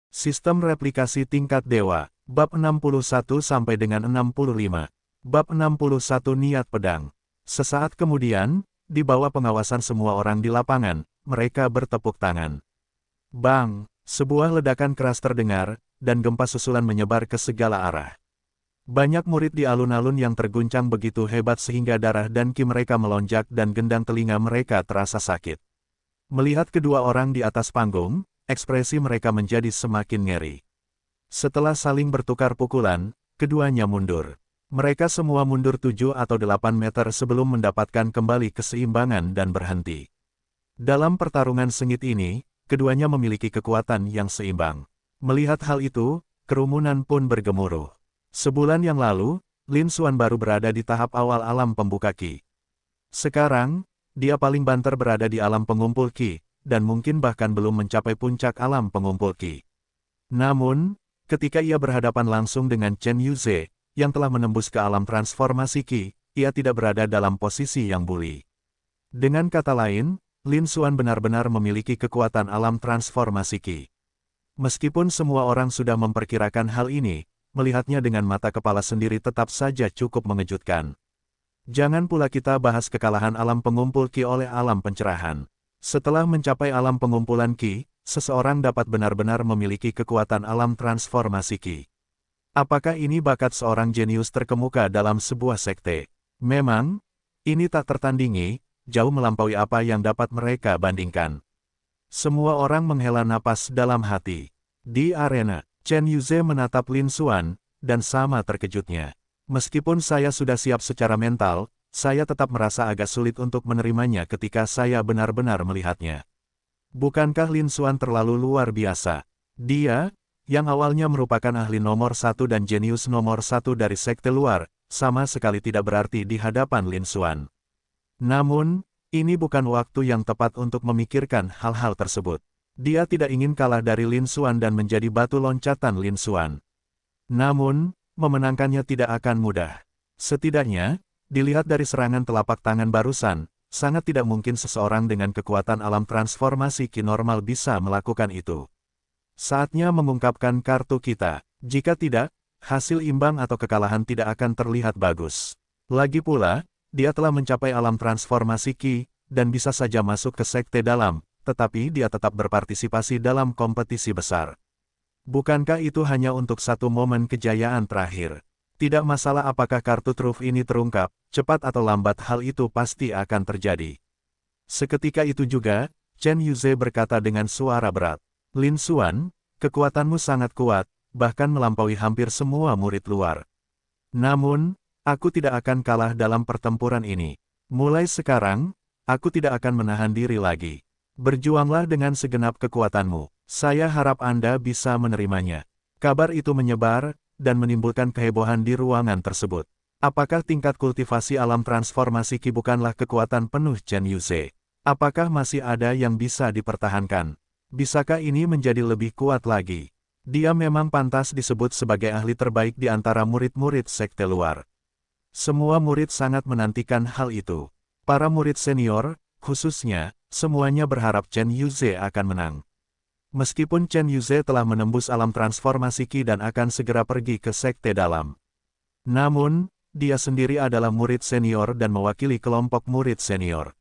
Sistem replikasi tingkat dewa, bab 61 sampai dengan 65. Bab 61 Niat Pedang. Sesaat kemudian, di bawah pengawasan semua orang di lapangan, mereka bertepuk tangan. Bang, sebuah ledakan keras terdengar, dan gempa susulan menyebar ke segala arah. Banyak murid di alun-alun yang terguncang begitu hebat sehingga darah dan ki mereka melonjak dan gendang telinga mereka terasa sakit. Melihat kedua orang di atas panggung, ekspresi mereka menjadi semakin ngeri. Setelah saling bertukar pukulan, keduanya mundur. Mereka semua mundur 7 atau 8 meter sebelum mendapatkan kembali keseimbangan dan berhenti. Dalam pertarungan sengit ini, keduanya memiliki kekuatan yang seimbang. Melihat hal itu, kerumunan pun bergemuruh. Sebulan yang lalu, Lin Xuan baru berada di tahap awal alam pembuka Qi. Sekarang, dia paling banter berada di alam pengumpul Qi, dan mungkin bahkan belum mencapai puncak alam pengumpul Qi. Namun, ketika ia berhadapan langsung dengan Chen Yuze, yang telah menembus ke alam transformasi Qi, ia tidak berada dalam posisi yang bully. Dengan kata lain, Lin Xuan benar-benar memiliki kekuatan alam transformasi Qi. Meskipun semua orang sudah memperkirakan hal ini, melihatnya dengan mata kepala sendiri tetap saja cukup mengejutkan. Jangan pula kita bahas kekalahan alam pengumpul Qi oleh alam pencerahan. Setelah mencapai alam pengumpulan Qi, seseorang dapat benar-benar memiliki kekuatan alam transformasi Qi. Apakah ini bakat seorang jenius terkemuka dalam sebuah sekte? Memang, ini tak tertandingi, jauh melampaui apa yang dapat mereka bandingkan. Semua orang menghela napas dalam hati. Di arena, Chen Yuze menatap Lin Xuan, dan sama terkejutnya. Meskipun saya sudah siap secara mental, saya tetap merasa agak sulit untuk menerimanya ketika saya benar-benar melihatnya. Bukankah Lin Xuan terlalu luar biasa? Dia, yang awalnya merupakan ahli nomor 1 dan jenius nomor 1 dari sekte luar, sama sekali tidak berarti di hadapan Lin Xuan. Namun, ini bukan waktu yang tepat untuk memikirkan hal-hal tersebut. Dia tidak ingin kalah dari Lin Xuan dan menjadi batu loncatan Lin Xuan. Namun, memenangkannya tidak akan mudah. Setidaknya, dilihat dari serangan telapak tangan barusan, sangat tidak mungkin seseorang dengan kekuatan alam transformasi Qi normal bisa melakukan itu. Saatnya mengungkapkan kartu kita. Jika tidak, hasil imbang atau kekalahan tidak akan terlihat bagus. Lagi pula, dia telah mencapai alam transformasi Qi, dan bisa saja masuk ke sekte dalam, tetapi dia tetap berpartisipasi dalam kompetisi besar. Bukankah itu hanya untuk satu momen kejayaan terakhir? Tidak masalah apakah kartu truf ini terungkap, cepat atau lambat hal itu pasti akan terjadi. Seketika itu juga, Chen Yuze berkata dengan suara berat. Lin Xuan, kekuatanmu sangat kuat, bahkan melampaui hampir semua murid luar. Namun, aku tidak akan kalah dalam pertempuran ini. Mulai sekarang, aku tidak akan menahan diri lagi. Berjuanglah dengan segenap kekuatanmu. Saya harap Anda bisa menerimanya. Kabar itu menyebar, dan menimbulkan kehebohan di ruangan tersebut. Apakah tingkat kultivasi alam transformasi Qi bukanlah kekuatan penuh Chen Yuze? Apakah masih ada yang bisa dipertahankan? Bisakah ini menjadi lebih kuat lagi? Dia memang pantas disebut sebagai ahli terbaik di antara murid-murid sekte luar. Semua murid sangat menantikan hal itu. Para murid senior, khususnya, semuanya berharap Chen Yuze akan menang. Meskipun Chen Yuze telah menembus alam transformasi Qi dan akan segera pergi ke sekte dalam. Namun, dia sendiri adalah murid senior dan mewakili kelompok murid senior.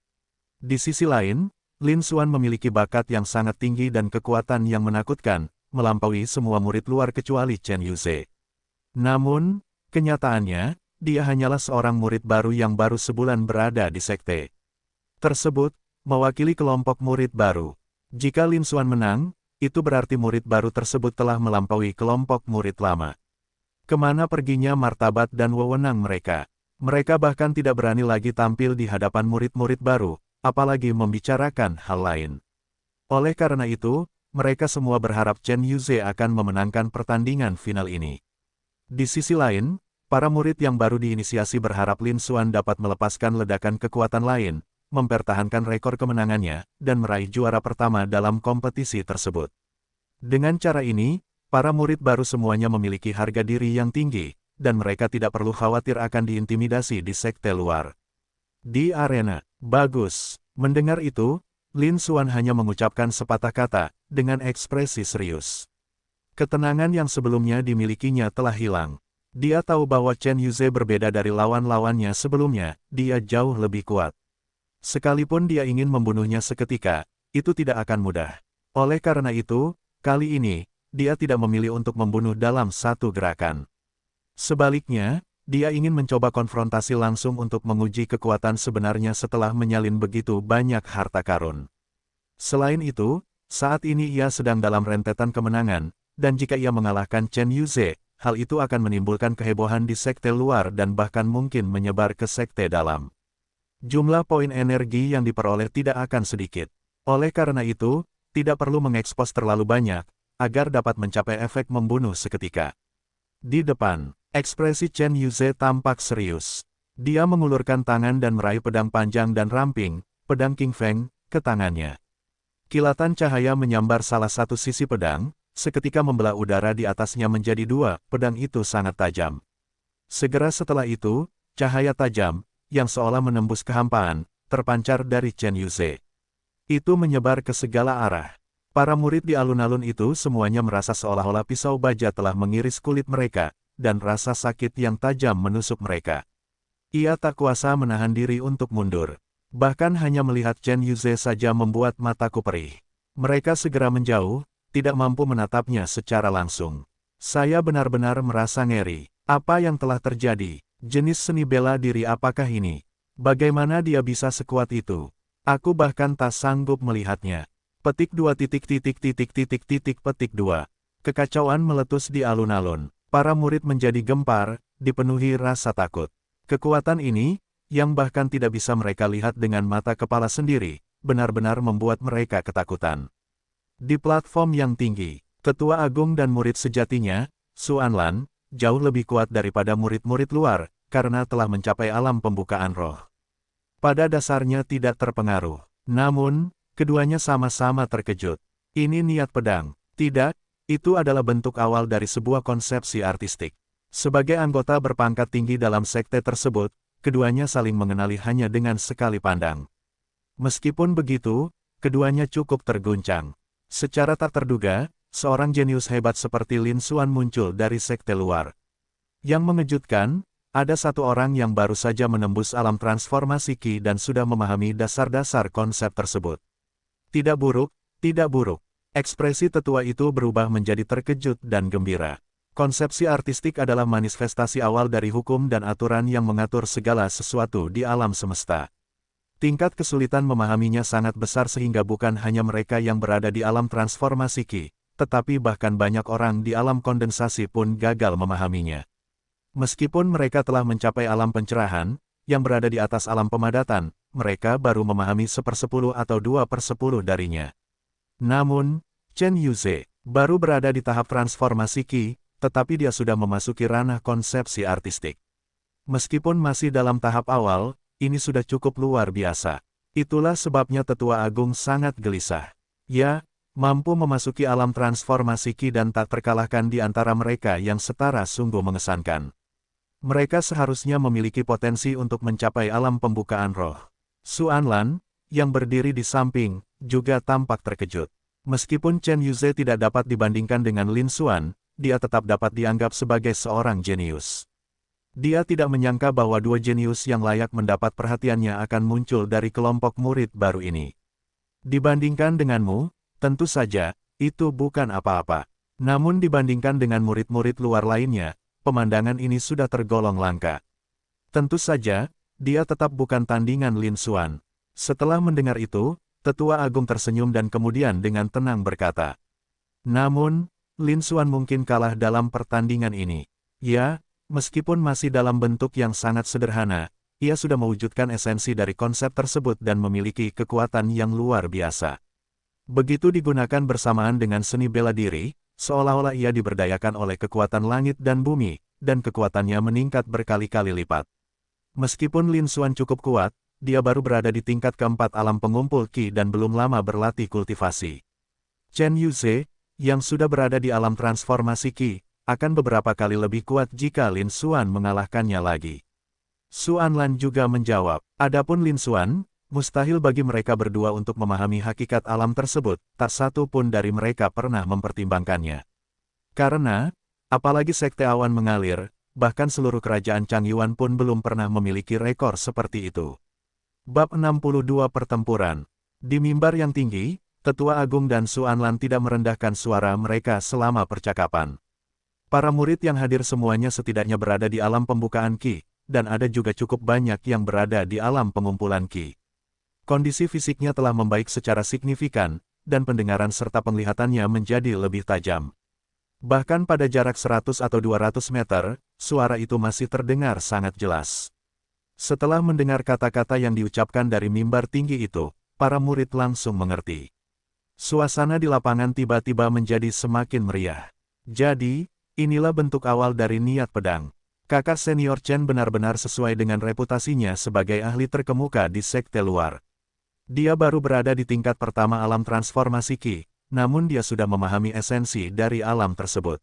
Di sisi lain, Lin Xuan memiliki bakat yang sangat tinggi dan kekuatan yang menakutkan, melampaui semua murid luar kecuali Chen Yuze. Namun, kenyataannya, dia hanyalah seorang murid baru yang baru sebulan berada di sekte tersebut, mewakili kelompok murid baru. Jika Lin Xuan menang, itu berarti murid baru tersebut telah melampaui kelompok murid lama. Kemana perginya martabat dan wewenang mereka? Mereka bahkan tidak berani lagi tampil di hadapan murid-murid baru, apalagi membicarakan hal lain. Oleh karena itu, mereka semua berharap Chen Yuze akan memenangkan pertandingan final ini. Di sisi lain, para murid yang baru diinisiasi berharap Lin Xuan dapat melepaskan ledakan kekuatan lain, mempertahankan rekor kemenangannya, dan meraih juara pertama dalam kompetisi tersebut. Dengan cara ini, para murid baru semuanya memiliki harga diri yang tinggi, dan mereka tidak perlu khawatir akan diintimidasi di sekte luar. Di arena, bagus. Mendengar itu, Lin Xuan hanya mengucapkan sepatah kata, dengan ekspresi serius. Ketenangan yang sebelumnya dimilikinya telah hilang. Dia tahu bahwa Chen Yuze berbeda dari lawan-lawannya sebelumnya, dia jauh lebih kuat. Sekalipun dia ingin membunuhnya seketika, itu tidak akan mudah. Oleh karena itu, kali ini, dia tidak memilih untuk membunuh dalam satu gerakan. Sebaliknya, dia ingin mencoba konfrontasi langsung untuk menguji kekuatan sebenarnya setelah menyalin begitu banyak harta karun. Selain itu, saat ini ia sedang dalam rentetan kemenangan, dan jika ia mengalahkan Chen Yuze, hal itu akan menimbulkan kehebohan di sekte luar dan bahkan mungkin menyebar ke sekte dalam. Jumlah poin energi yang diperoleh tidak akan sedikit. Oleh karena itu, tidak perlu mengekspos terlalu banyak, agar dapat mencapai efek membunuh seketika. Di depan, ekspresi Chen Yuze tampak serius. Dia mengulurkan tangan dan meraih pedang panjang dan ramping, pedang King Feng, ke tangannya. Kilatan cahaya menyambar salah satu sisi pedang, seketika membelah udara di atasnya menjadi dua, pedang itu sangat tajam. Segera setelah itu, cahaya tajam, yang seolah menembus kehampaan, terpancar dari Chen Yuze. Itu menyebar ke segala arah. Para murid di alun-alun itu semuanya merasa seolah-olah pisau baja telah mengiris kulit mereka, dan rasa sakit yang tajam menusuk mereka. Ia tak kuasa menahan diri untuk mundur. Bahkan hanya melihat Chen Yuze saja membuat mataku perih. Mereka segera menjauh, tidak mampu menatapnya secara langsung. Saya benar-benar merasa ngeri. Apa yang telah terjadi? Jenis seni bela diri apakah ini? Bagaimana dia bisa sekuat itu? Aku bahkan tak sanggup melihatnya. Petik 2 petik 2. Kekacauan meletus di alun-alun. Para murid menjadi gempar, dipenuhi rasa takut. Kekuatan ini, yang bahkan tidak bisa mereka lihat dengan mata kepala sendiri, benar-benar membuat mereka ketakutan. Di platform yang tinggi, Ketua Agung dan murid sejatinya, Su Anlan, jauh lebih kuat daripada murid-murid luar, karena telah mencapai alam pembukaan roh. Pada dasarnya tidak terpengaruh. Namun, keduanya sama-sama terkejut. Ini niat pedang. Tidak, itu adalah bentuk awal dari sebuah konsepsi artistik. Sebagai anggota berpangkat tinggi dalam sekte tersebut, keduanya saling mengenali hanya dengan sekali pandang. Meskipun begitu, keduanya cukup terguncang. Secara tak terduga, seorang jenius hebat seperti Lin Xuan muncul dari sekte luar. Yang mengejutkan, ada satu orang yang baru saja menembus alam transformasi Qi dan sudah memahami dasar-dasar konsep tersebut. Tidak buruk, tidak buruk. Ekspresi tetua itu berubah menjadi terkejut dan gembira. Konsepsi artistik adalah manifestasi awal dari hukum dan aturan yang mengatur segala sesuatu di alam semesta. Tingkat kesulitan memahaminya sangat besar sehingga bukan hanya mereka yang berada di alam transformasi Qi, tetapi bahkan banyak orang di alam kondensasi pun gagal memahaminya. Meskipun mereka telah mencapai alam pencerahan, yang berada di atas alam pemadatan, mereka baru memahami 1/10 atau 2/10 darinya. Namun, Chen Yuze baru berada di tahap transformasi Qi, tetapi dia sudah memasuki ranah konsepsi artistik. Meskipun masih dalam tahap awal, ini sudah cukup luar biasa. Itulah sebabnya Tetua Agung sangat gelisah. Ya, mampu memasuki alam transformasi Qi dan tak terkalahkan di antara mereka yang setara sungguh mengesankan. Mereka seharusnya memiliki potensi untuk mencapai alam pembukaan roh. Su Anlan, yang berdiri di samping, juga tampak terkejut. Meskipun Chen Yuze tidak dapat dibandingkan dengan Lin Xuan, dia tetap dapat dianggap sebagai seorang jenius. Dia tidak menyangka bahwa dua jenius yang layak mendapat perhatiannya akan muncul dari kelompok murid baru ini. Dibandingkan denganmu, tentu saja, itu bukan apa-apa. Namun dibandingkan dengan murid-murid luar lainnya, pemandangan ini sudah tergolong langka. Tentu saja, dia tetap bukan tandingan Lin Xuan. Setelah mendengar itu, Tetua Agung tersenyum dan kemudian dengan tenang berkata, "Namun, Lin Xuan mungkin kalah dalam pertandingan ini. Ya, meskipun masih dalam bentuk yang sangat sederhana, ia sudah mewujudkan esensi dari konsep tersebut dan memiliki kekuatan yang luar biasa. Begitu digunakan bersamaan dengan seni bela diri, seolah-olah ia diberdayakan oleh kekuatan langit dan bumi, dan kekuatannya meningkat berkali-kali lipat. Meskipun Lin Xuan cukup kuat, dia baru berada di tingkat keempat alam pengumpul Qi dan belum lama berlatih kultivasi. Chen Yuze, yang sudah berada di alam transformasi Qi, akan beberapa kali lebih kuat jika Lin Xuan mengalahkannya lagi." Su Anlan juga menjawab, "Adapun Lin Xuan, mustahil bagi mereka berdua untuk memahami hakikat alam tersebut, tak satu pun dari mereka pernah mempertimbangkannya. Karena, apalagi Sekte Awan Mengalir, bahkan seluruh kerajaan Changyuan pun belum pernah memiliki rekor seperti itu. Bab 62 Pertempuran. Di mimbar yang tinggi, Tetua Agung dan Su Anlan tidak merendahkan suara mereka selama percakapan. Para murid yang hadir semuanya setidaknya berada di alam pembukaan Qi, dan ada juga cukup banyak yang berada di alam pengumpulan Qi. Kondisi fisiknya telah membaik secara signifikan, dan pendengaran serta penglihatannya menjadi lebih tajam. Bahkan pada jarak 100 atau 200 meter, suara itu masih terdengar sangat jelas. Setelah mendengar kata-kata yang diucapkan dari mimbar tinggi itu, para murid langsung mengerti. Suasana di lapangan tiba-tiba menjadi semakin meriah. Jadi, inilah bentuk awal dari niat pedang. Kakak senior Chen benar-benar sesuai dengan reputasinya sebagai ahli terkemuka di sekte luar. Dia baru berada di tingkat pertama alam transformasi Qi, namun dia sudah memahami esensi dari alam tersebut.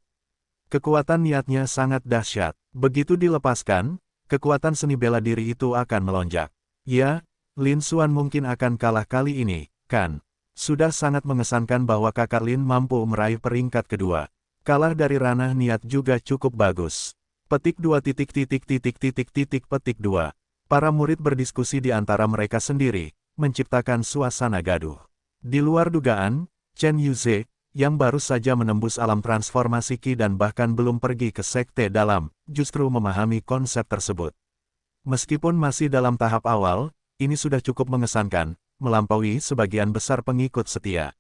Kekuatan niatnya sangat dahsyat. Begitu dilepaskan, kekuatan seni bela diri itu akan melonjak. Ya, Lin Xuan mungkin akan kalah kali ini, kan? Sudah sangat mengesankan bahwa kakak Lin mampu meraih peringkat kedua. Kalah dari ranah niat juga cukup bagus. Petik 2 petik 2. Para murid berdiskusi di antara mereka sendiri, menciptakan suasana gaduh. Di luar dugaan, Chen Yuze, yang baru saja menembus alam transformasi Qi dan bahkan belum pergi ke sekte dalam, justru memahami konsep tersebut. Meskipun masih dalam tahap awal, ini sudah cukup mengesankan, melampaui sebagian besar pengikut setia.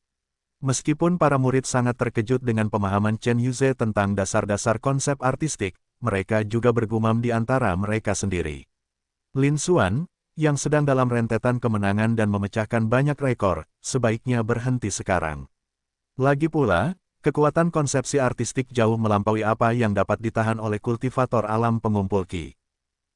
Meskipun para murid sangat terkejut dengan pemahaman Chen Yuze tentang dasar-dasar konsep artistik, mereka juga bergumam di antara mereka sendiri. Lin Xuan, yang sedang dalam rentetan kemenangan dan memecahkan banyak rekor, sebaiknya berhenti sekarang. Lagi pula, kekuatan konsepsi artistik jauh melampaui apa yang dapat ditahan oleh kultivator alam pengumpul Qi.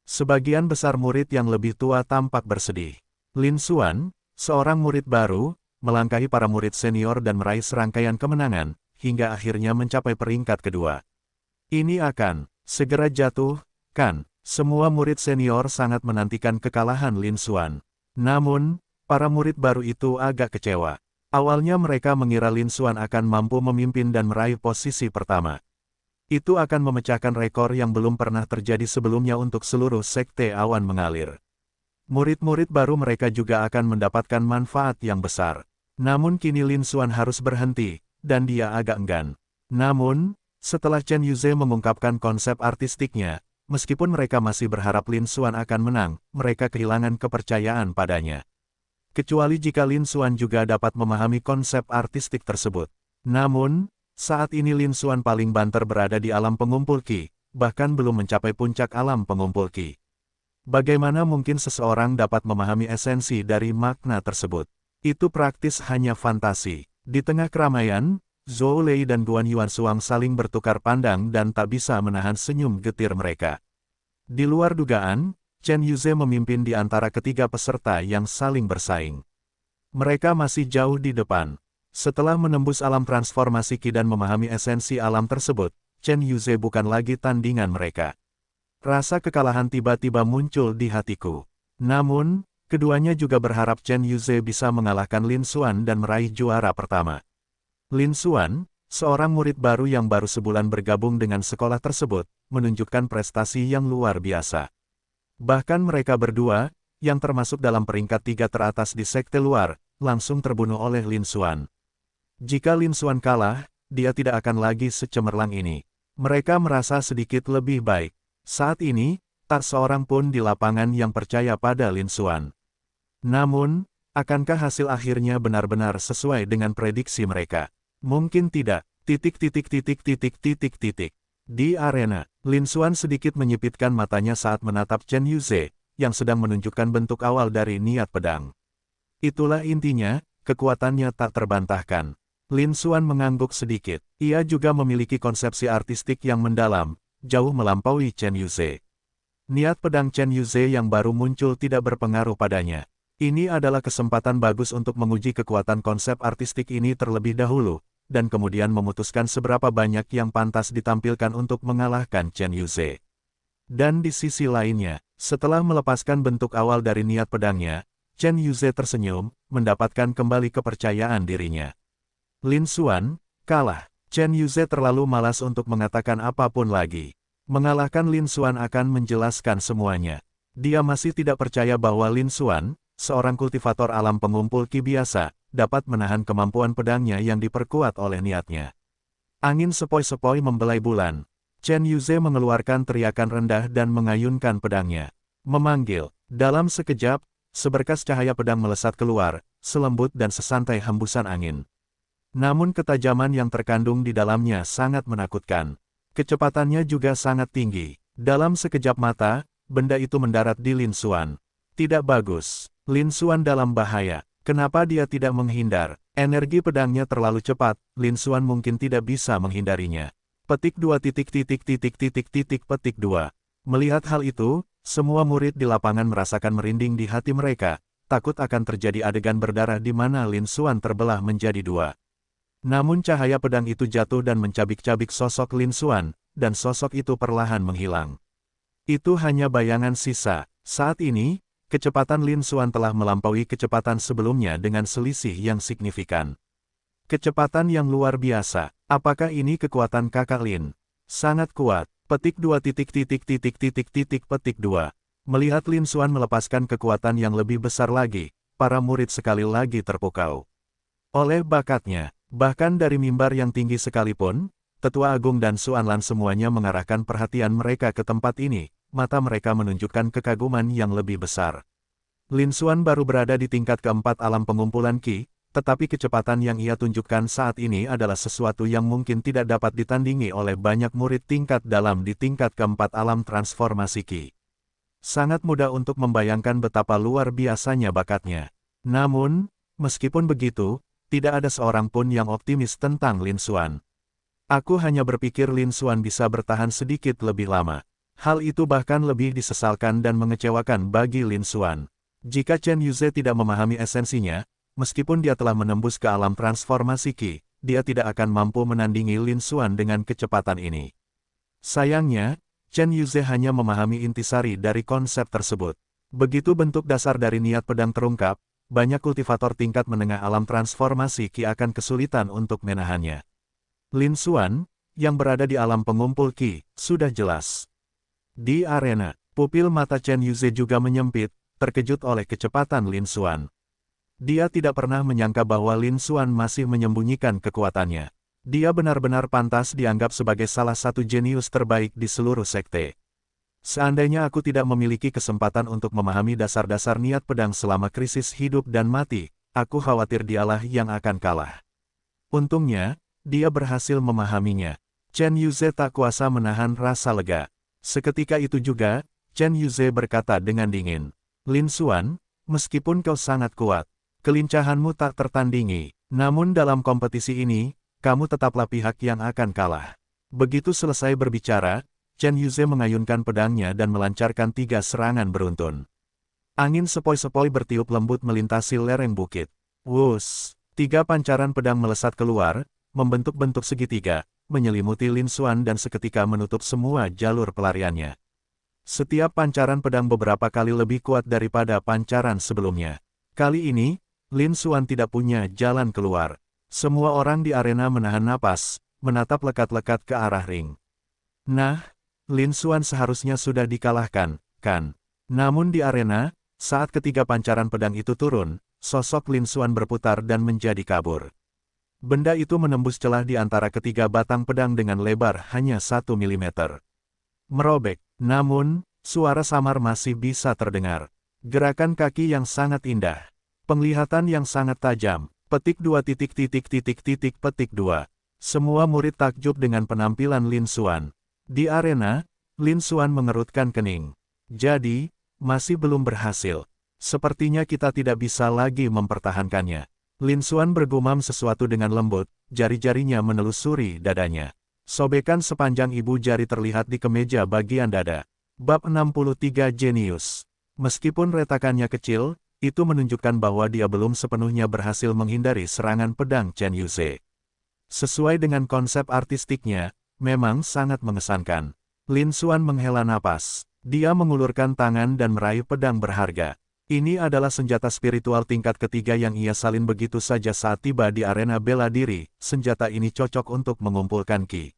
Sebagian besar murid yang lebih tua tampak bersedih. Lin Xuan, seorang murid baru, melangkahi para murid senior dan meraih serangkaian kemenangan, hingga akhirnya mencapai peringkat kedua. Ini akan segera jatuh, kan? Semua murid senior sangat menantikan kekalahan Lin Xuan. Namun, para murid baru itu agak kecewa. Awalnya mereka mengira Lin Xuan akan mampu memimpin dan meraih posisi pertama. Itu akan memecahkan rekor yang belum pernah terjadi sebelumnya untuk seluruh sekte awan mengalir. Murid-murid baru mereka juga akan mendapatkan manfaat yang besar. Namun kini Lin Xuan harus berhenti, dan dia agak enggan. Namun, setelah Chen Yuze mengungkapkan konsep artistiknya, meskipun mereka masih berharap Lin Xuan akan menang, mereka kehilangan kepercayaan padanya. Kecuali jika Lin Xuan juga dapat memahami konsep artistik tersebut. Namun, saat ini Lin Xuan paling banter berada di alam pengumpul Qi, bahkan belum mencapai puncak alam pengumpul Qi. Bagaimana mungkin seseorang dapat memahami esensi dari makna tersebut? Itu praktis hanya fantasi. Di tengah keramaian, Zhou Lei dan Guan Yuanshuang saling bertukar pandang dan tak bisa menahan senyum getir mereka. Di luar dugaan, Chen Yuze memimpin di antara ketiga peserta yang saling bersaing. Mereka masih jauh di depan. Setelah menembus alam transformasi Qi dan memahami esensi alam tersebut, Chen Yuze bukan lagi tandingan mereka. Rasa kekalahan tiba-tiba muncul di hatiku. Namun, keduanya juga berharap Chen Yuze bisa mengalahkan Lin Xuan dan meraih juara pertama. Lin Xuan, seorang murid baru yang baru sebulan bergabung dengan sekolah tersebut, menunjukkan prestasi yang luar biasa. Bahkan mereka berdua, yang termasuk dalam peringkat 3 teratas di sekte luar, langsung terbunuh oleh Lin Xuan. Jika Lin Xuan kalah, dia tidak akan lagi secemerlang ini. Mereka merasa sedikit lebih baik. Saat ini, tak seorang pun di lapangan yang percaya pada Lin Xuan. Namun, akankah hasil akhirnya benar-benar sesuai dengan prediksi mereka? Mungkin tidak. Di arena, Lin Xuan sedikit menyipitkan matanya saat menatap Chen Yuze, yang sedang menunjukkan bentuk awal dari niat pedang. Itulah intinya, kekuatannya tak terbantahkan. Lin Xuan mengangguk sedikit. Ia juga memiliki konsepsi artistik yang mendalam, jauh melampaui Chen Yuze. Niat pedang Chen Yuze yang baru muncul tidak berpengaruh padanya. Ini adalah kesempatan bagus untuk menguji kekuatan konsep artistik ini terlebih dahulu, dan kemudian memutuskan seberapa banyak yang pantas ditampilkan untuk mengalahkan Chen Yuze. Dan di sisi lainnya, setelah melepaskan bentuk awal dari niat pedangnya, Chen Yuze tersenyum, mendapatkan kembali kepercayaan dirinya. Lin Xuan, kalah. Chen Yuze terlalu malas untuk mengatakan apapun lagi. Mengalahkan Lin Xuan akan menjelaskan semuanya. Dia masih tidak percaya bahwa Lin Xuan, seorang kultivator alam pengumpul ki biasa, dapat menahan kemampuan pedangnya yang diperkuat oleh niatnya. Angin sepoi-sepoi membelai bulan. Chen Yuze mengeluarkan teriakan rendah dan mengayunkan pedangnya. Memanggil. Dalam sekejap, seberkas cahaya pedang melesat keluar, selembut dan sesantai hembusan angin. Namun ketajaman yang terkandung di dalamnya sangat menakutkan. Kecepatannya juga sangat tinggi. Dalam sekejap mata, benda itu mendarat di Lin Xuan. Tidak bagus. Lin Xuan dalam bahaya. Kenapa dia tidak menghindar? Energi pedangnya terlalu cepat, Lin Xuan mungkin tidak bisa menghindarinya. Petik 2 petik 2. Melihat hal itu, semua murid di lapangan merasakan merinding di hati mereka, takut akan terjadi adegan berdarah di mana Lin Xuan terbelah menjadi dua. Namun cahaya pedang itu jatuh dan mencabik-cabik sosok Lin Xuan, dan sosok itu perlahan menghilang. Itu hanya bayangan sisa. Saat ini, kecepatan Lin Xuan telah melampaui kecepatan sebelumnya dengan selisih yang signifikan. Kecepatan yang luar biasa. Apakah ini kekuatan kakak Lin? Sangat kuat. Petik 2 petik 2. Melihat Lin Xuan melepaskan kekuatan yang lebih besar lagi, para murid sekali lagi terpukau. Oleh bakatnya, bahkan dari mimbar yang tinggi sekalipun, Tetua Agung dan Xuanlan semuanya mengarahkan perhatian mereka ke tempat ini, mata mereka menunjukkan kekaguman yang lebih besar. Lin Xuan baru berada di tingkat keempat alam pengumpulan Qi, tetapi kecepatan yang ia tunjukkan saat ini adalah sesuatu yang mungkin tidak dapat ditandingi oleh banyak murid tingkat dalam di tingkat keempat alam transformasi Qi. Sangat mudah untuk membayangkan betapa luar biasanya bakatnya. Namun, meskipun begitu, tidak ada seorang pun yang optimis tentang Lin Xuan. Aku hanya berpikir Lin Xuan bisa bertahan sedikit lebih lama. Hal itu bahkan lebih disesalkan dan mengecewakan bagi Lin Xuan. Jika Chen Yuze tidak memahami esensinya, meskipun dia telah menembus ke alam transformasi Qi, dia tidak akan mampu menandingi Lin Xuan dengan kecepatan ini. Sayangnya, Chen Yuze hanya memahami intisari dari konsep tersebut. Begitu bentuk dasar dari niat pedang terungkap, banyak kultivator tingkat menengah alam transformasi Qi akan kesulitan untuk menahannya. Lin Xuan, yang berada di alam pengumpul Qi, sudah jelas. Di arena, pupil mata Chen Yuze juga menyempit, terkejut oleh kecepatan Lin Xuan. Dia tidak pernah menyangka bahwa Lin Xuan masih menyembunyikan kekuatannya. Dia benar-benar pantas dianggap sebagai salah satu jenius terbaik di seluruh sekte. Seandainya aku tidak memiliki kesempatan untuk memahami dasar-dasar niat pedang selama krisis hidup dan mati, aku khawatir dialah yang akan kalah. Untungnya, dia berhasil memahaminya. Chen Yuze tak kuasa menahan rasa lega. Seketika itu juga, Chen Yuze berkata dengan dingin, Lin Xuan, meskipun kau sangat kuat, kelincahanmu tak tertandingi, namun dalam kompetisi ini, kamu tetaplah pihak yang akan kalah. Begitu selesai berbicara, Chen Yuze mengayunkan pedangnya dan melancarkan 3 serangan beruntun. Angin sepoi-sepoi bertiup lembut melintasi lereng bukit. Wus! 3 pancaran pedang melesat keluar, membentuk-bentuk segitiga, menyelimuti Lin Xuan dan seketika menutup semua jalur pelariannya. Setiap pancaran pedang beberapa kali lebih kuat daripada pancaran sebelumnya. Kali ini, Lin Xuan tidak punya jalan keluar. Semua orang di arena menahan napas, menatap lekat-lekat ke arah ring. Nah, Lin Xuan seharusnya sudah dikalahkan, kan? Namun di arena, saat ketiga pancaran pedang itu turun, sosok Lin Xuan berputar dan menjadi kabur. Benda itu menembus celah di antara ketiga batang pedang dengan lebar hanya 1 mm. Merobek, namun, suara samar masih bisa terdengar. Gerakan kaki yang sangat indah. Penglihatan yang sangat tajam. Petik 2 petik 2. Semua murid takjub dengan penampilan Lin Xuan. Di arena, Lin Xuan mengerutkan kening. Jadi, masih belum berhasil. Sepertinya kita tidak bisa lagi mempertahankannya. Lin Xuan bergumam sesuatu dengan lembut, jari-jarinya menelusuri dadanya. Sobekan sepanjang ibu jari terlihat di kemeja bagian dada. Bab 63 Jenius. Meskipun retakannya kecil, itu menunjukkan bahwa dia belum sepenuhnya berhasil menghindari serangan pedang Chen Yuze. Sesuai dengan konsep artistiknya, memang sangat mengesankan. Lin Xuan menghela napas. Dia mengulurkan tangan dan meraih pedang berharga. Ini adalah senjata spiritual tingkat ketiga yang ia salin begitu saja saat tiba di arena bela diri. Senjata ini cocok untuk mengumpulkan ki.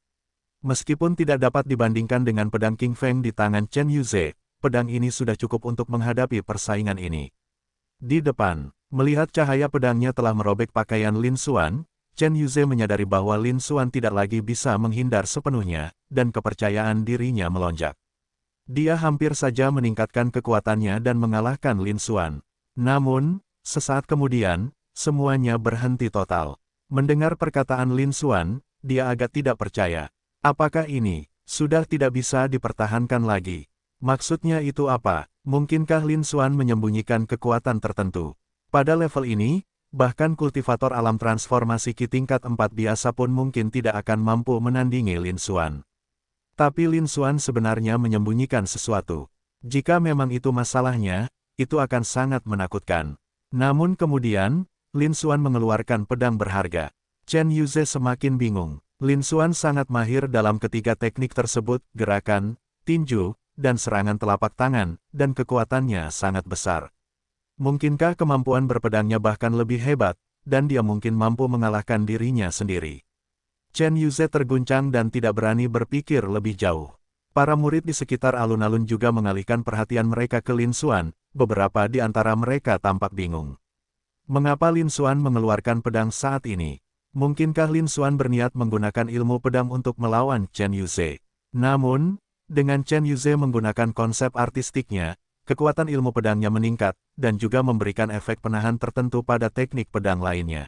Meskipun tidak dapat dibandingkan dengan pedang King Feng di tangan Chen Yuze, pedang ini sudah cukup untuk menghadapi persaingan ini. Di depan, melihat cahaya pedangnya telah merobek pakaian Lin Xuan, Chen Yuze menyadari bahwa Lin Xuan tidak lagi bisa menghindar sepenuhnya, dan kepercayaan dirinya melonjak. Dia hampir saja meningkatkan kekuatannya dan mengalahkan Lin Xuan. Namun, sesaat kemudian, semuanya berhenti total. Mendengar perkataan Lin Xuan, dia agak tidak percaya. Apakah ini sudah tidak bisa dipertahankan lagi? Maksudnya itu apa? Mungkinkah Lin Xuan menyembunyikan kekuatan tertentu? Pada level ini, bahkan kultivator alam transformasi Ki tingkat 4 biasa pun mungkin tidak akan mampu menandingi Lin Xuan. Tapi Lin Xuan sebenarnya menyembunyikan sesuatu. Jika memang itu masalahnya, itu akan sangat menakutkan. Namun kemudian, Lin Xuan mengeluarkan pedang berharga. Chen Yuze semakin bingung. Lin Xuan sangat mahir dalam ketiga teknik tersebut, gerakan, tinju, dan serangan telapak tangan, dan kekuatannya sangat besar. Mungkinkah kemampuan berpedangnya bahkan lebih hebat, dan dia mungkin mampu mengalahkan dirinya sendiri? Chen Yuze terguncang dan tidak berani berpikir lebih jauh. Para murid di sekitar alun-alun juga mengalihkan perhatian mereka ke Lin Xuan, beberapa di antara mereka tampak bingung. Mengapa Lin Xuan mengeluarkan pedang saat ini? Mungkinkah Lin Xuan berniat menggunakan ilmu pedang untuk melawan Chen Yuze? Namun, dengan Chen Yuze menggunakan konsep artistiknya, kekuatan ilmu pedangnya meningkat, dan juga memberikan efek penahan tertentu pada teknik pedang lainnya.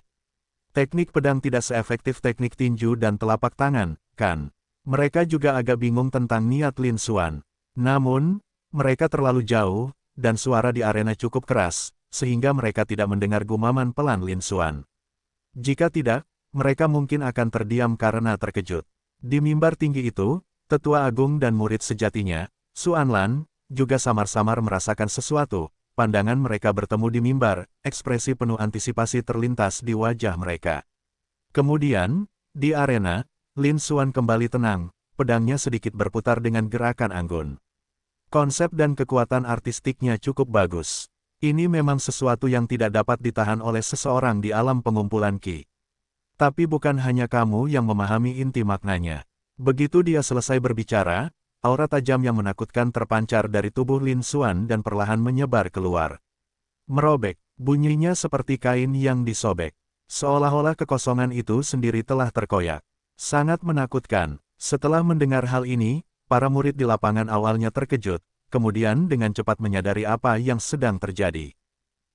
Teknik pedang tidak seefektif teknik tinju dan telapak tangan, kan? Mereka juga agak bingung tentang niat Lin Xuan. Namun, mereka terlalu jauh, dan suara di arena cukup keras, sehingga mereka tidak mendengar gumaman pelan Lin Xuan. Jika tidak, mereka mungkin akan terdiam karena terkejut. Di mimbar tinggi itu, tetua agung dan murid sejatinya, Xuan Lan, juga samar-samar merasakan sesuatu. Pandangan mereka bertemu di mimbar, ekspresi penuh antisipasi terlintas di wajah mereka. Kemudian, di arena, Lin Xuan kembali tenang, pedangnya sedikit berputar dengan gerakan anggun. Konsep dan kekuatan artistiknya cukup bagus. Ini memang sesuatu yang tidak dapat ditahan oleh seseorang di alam pengumpulan Ki. Tapi bukan hanya kamu yang memahami inti maknanya. Begitu dia selesai berbicara, aura tajam yang menakutkan terpancar dari tubuh Lin Xuan dan perlahan menyebar keluar. Merobek, bunyinya seperti kain yang disobek. Seolah-olah kekosongan itu sendiri telah terkoyak. Sangat menakutkan. Setelah mendengar hal ini, para murid di lapangan awalnya terkejut, kemudian dengan cepat menyadari apa yang sedang terjadi.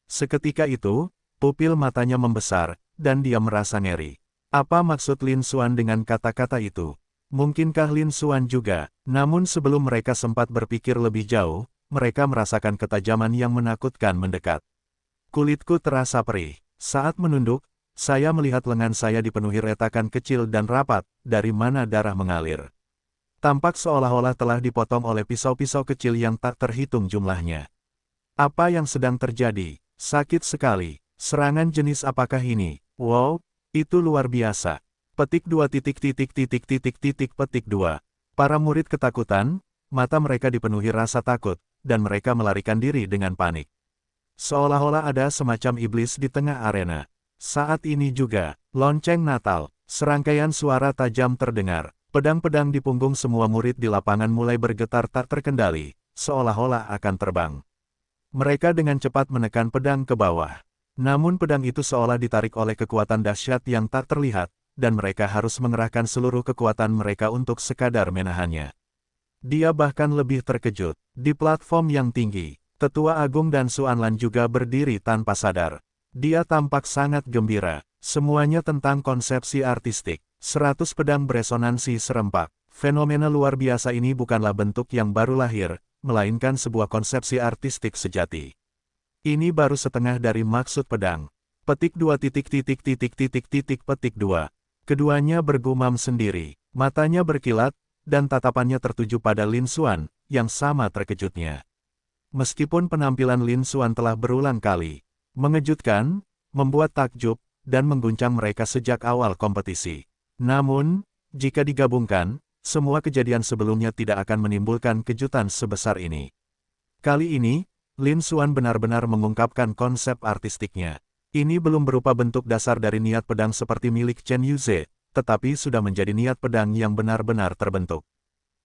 Seketika itu, pupil matanya membesar, dan dia merasa ngeri. Apa maksud Lin Xuan dengan kata-kata itu? Mungkinkah Lin Xuan juga? Namun sebelum mereka sempat berpikir lebih jauh, mereka merasakan ketajaman yang menakutkan mendekat. Kulitku terasa perih. Saat menunduk, saya melihat lengan saya dipenuhi retakan kecil dan rapat, dari mana darah mengalir. Tampak seolah-olah telah dipotong oleh pisau-pisau kecil yang tak terhitung jumlahnya. Apa yang sedang terjadi? Sakit sekali. Serangan jenis apakah ini? Wow, itu luar biasa. Petik 2 petik 2. Para murid ketakutan, mata mereka dipenuhi rasa takut, dan mereka melarikan diri dengan panik. Seolah-olah ada semacam iblis di tengah arena. Saat ini juga, lonceng Natal, serangkaian suara tajam terdengar. Pedang-pedang di punggung semua murid di lapangan mulai bergetar tak terkendali, seolah-olah akan terbang. Mereka dengan cepat menekan pedang ke bawah. Namun pedang itu seolah ditarik oleh kekuatan dahsyat yang tak terlihat, dan mereka harus mengerahkan seluruh kekuatan mereka untuk sekadar menahannya. Dia bahkan lebih terkejut. Di platform yang tinggi, Tetua Agung dan Xuan Lan juga berdiri tanpa sadar. Dia tampak sangat gembira. Semuanya tentang konsepsi artistik. 100 pedang beresonansi serempak. Fenomena luar biasa ini bukanlah bentuk yang baru lahir, melainkan sebuah konsepsi artistik sejati. Ini baru setengah dari maksud pedang. Petik 2 petik 2. Keduanya bergumam sendiri, matanya berkilat, dan tatapannya tertuju pada Lin Xuan, yang sama terkejutnya. Meskipun penampilan Lin Xuan telah berulang kali mengejutkan, membuat takjub, dan mengguncang mereka sejak awal kompetisi. Namun, jika digabungkan, semua kejadian sebelumnya tidak akan menimbulkan kejutan sebesar ini. Kali ini, Lin Xuan benar-benar mengungkapkan konsep artistiknya. Ini belum berupa bentuk dasar dari niat pedang seperti milik Chen Yuze, tetapi sudah menjadi niat pedang yang benar-benar terbentuk.